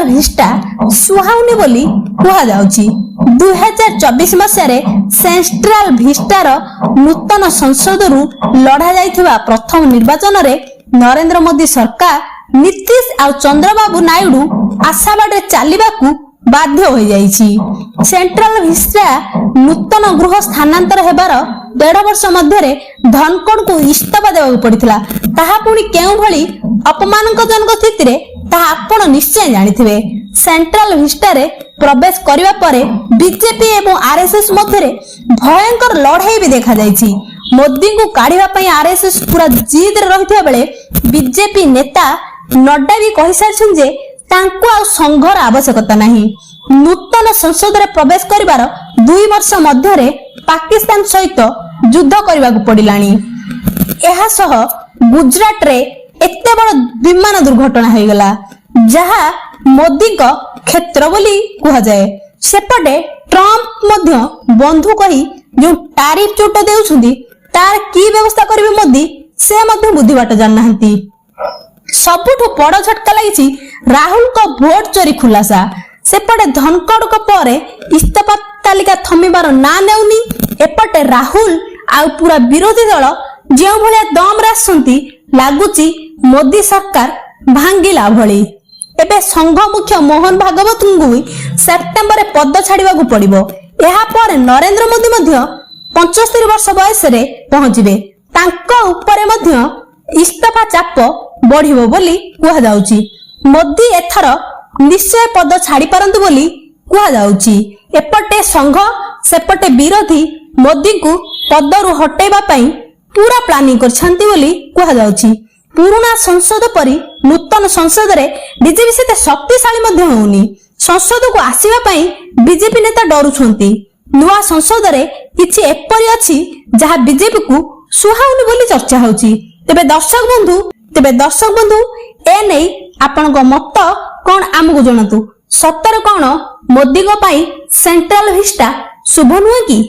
Vista ସୁହାଉନି ବୋଲି କୁହାଯାଉଛି। 2024 ମସିହାରେ ସେଣ୍ଟ୍ରାଲ ଭିଷ୍ଟାର ନୂତନ ସଂସଦରୁ ଲଢା ଯାଇଥିବା ପ୍ରଥମ ନିର୍ବାଚନରେ ନରେନ୍ଦ୍ର ମୋଦି ସରକାର ନୀତିଶ ଆଉ ଚନ୍ଦ୍ରବାବୁ ନାଇଡୁ ଆଶାବାଡରେ ଚାଲିବାକୁ ବାଧ୍ୟ ହୋଇଯାଇଛି। ସେଣ୍ଟ୍ରାଲ ଭିଷ୍ଟା ନୂତନ ଗୃହ ସ୍ଥାନାନ୍ତର ହେବାର 1.5 ବର୍ଷ ମଧ୍ୟରେ ଧନକଡକୁ ଇସ୍ତଫା ଦେବାକୁ ପଡିଥିଲା। ତାହା ପୁଣି କେଉଁଭଳି ଅପମାନଜନକ ସ୍ଥିତିରେ ତାହା ଆପଣ ନିଶ୍ଚୟ ଜାଣିଥିବେ। ସେଣ୍ଟ୍ରାଲ ଭିଷ୍ଟାରେ ପ୍ରବେଶ କରିବା ପରେ ବିଜେପି ଏବଂ ଆରଏସଏସ ମଧ୍ୟରେ ଭୟଙ୍କର ଲଢାଇ ବି ଦେଖାଯାଇଛି। ମୋଦିଙ୍କୁ କାଢିବା ପାଇଁ ଆରଏସଏସ ପୁରା ଜିଦରେ ରହିଥିବା ବେଳେ ବିଜେପି ନେତା ନଡ୍ଡା ବି କହିସାରିଛନ୍ତି ଯେ ତାଙ୍କୁ ଆଉ ସଂଘର ଆବଶ୍ୟକତା ନାହିଁ। ନୂତନ ସଂସଦରେ ପ୍ରବେଶ କରିବାର 2 ବର୍ଷ ମଧ୍ୟରେ ପାକିସ୍ତାନ ସହିତ ଯୁଦ୍ଧ କରିବାକୁ ପଡିଲାଣି। ଏହା ସହ ଗୁଜରାଟରେ ଏତେ ବଡ ବିମାନ ଦୁର୍ଘଟଣା ହୋଇଗଲା ଯାହା ମୋଦିଙ୍କ କ୍ଷେତ୍ର ବୋଲି କୁହାଯାଏ। ସେପଟେ ଟ୍ରମ୍ପ ମଧ୍ୟ ବନ୍ଧୁ କହି ଯୋଉ ଟାରିଫ ଚୋଟ ଦେଉଛନ୍ତି ତାର କି ବ୍ୟବସ୍ଥା କରିବେ ମୋଦି ସେ ମଧ୍ୟ ବୁଦ୍ଧିବାଟ ଜାଣିନାହାନ୍ତି। ସବୁଠୁ ବଡ ଝଟକା ଲାଗିଛି ରାହୁଲଙ୍କ ଭୋଟ ଚୋରି ଖୁଲାସା। ସେପଟେ ଧନକଡଙ୍କ ପରେ ଇସ୍ତଫା ତାଲିକା ଥମିବାର ନାଁ ନେଉନି। ଏପଟେ ରାହୁଲ ଆଉ ପୁରା ବିରୋଧୀ ଦଳ ଯେଉଁ ଭଳିଆ ଦମରେ ଆସୁଛନ୍ତି ଲାଗୁଛି ମୋଦି ସରକାର ଭାଙ୍ଗିଲା ଭଳି। ଏବେ ସଂଘ ମୁଖ୍ୟ ମୋହନ ଭାଗବତଙ୍କୁ ସେପ୍ଟେମ୍ବରରେ ପଦ ଛାଡିବାକୁ ପଡିବ। ଏହାପରେ ନରେନ୍ଦ୍ର ମୋଦି ମଧ୍ୟ 75 ବର୍ଷ ବୟସରେ ପହଞ୍ଚିବେ। ତାଙ୍କ ଉପରେ ମଧ୍ୟ ଇସ୍ତଫା ଚାପ ବଢିବ ବୋଲି କୁହାଯାଉଛି। ମୋଦି ଏଥର ନିଶ୍ଚୟ ପଦ ଛାଡି ପାରନ୍ତି ବୋଲି କୁହାଯାଉଛି। ଏପଟେ ସଂଘ ସେପଟେ ବିରୋଧୀ ମୋଦିଙ୍କୁ ପଦରୁ ହଟେଇବା ପାଇଁ ପୁରା ପ୍ଲାନିଂ କରିଛନ୍ତି ବୋଲି କୁହାଯାଉଛି। ପୁରୁଣା ସଂସଦ ପରି ନୂତନ ସଂସଦରେ ବିଜେପି ସେତେ ଶକ୍ତିଶାଳୀ ମଧ୍ୟ ହେଉନି। ସଂସଦକୁ ଆସିବା ପାଇଁ ବିଜେପି ନେତା ଡରୁଛନ୍ତି। ନୂଆ ସଂସଦରେ କିଛି ଏପରି ଅଛି ଯାହା ବିଜେପିକୁ ସୁହାଉନି ବୋଲି ଚର୍ଚ୍ଚା ହେଉଛି। ତେବେ ଦର୍ଶକ ବନ୍ଧୁ ଏ ନେଇ ଆପଣଙ୍କ ମତ କଣ ଆମକୁ ଜଣାନ୍ତୁ। ସତରେ କଣ ମୋଦିଙ୍କ ପାଇଁ ସେଣ୍ଟ୍ରାଲ ଭିଷ୍ଟା ଶୁଭ ନୁହେଁ କି?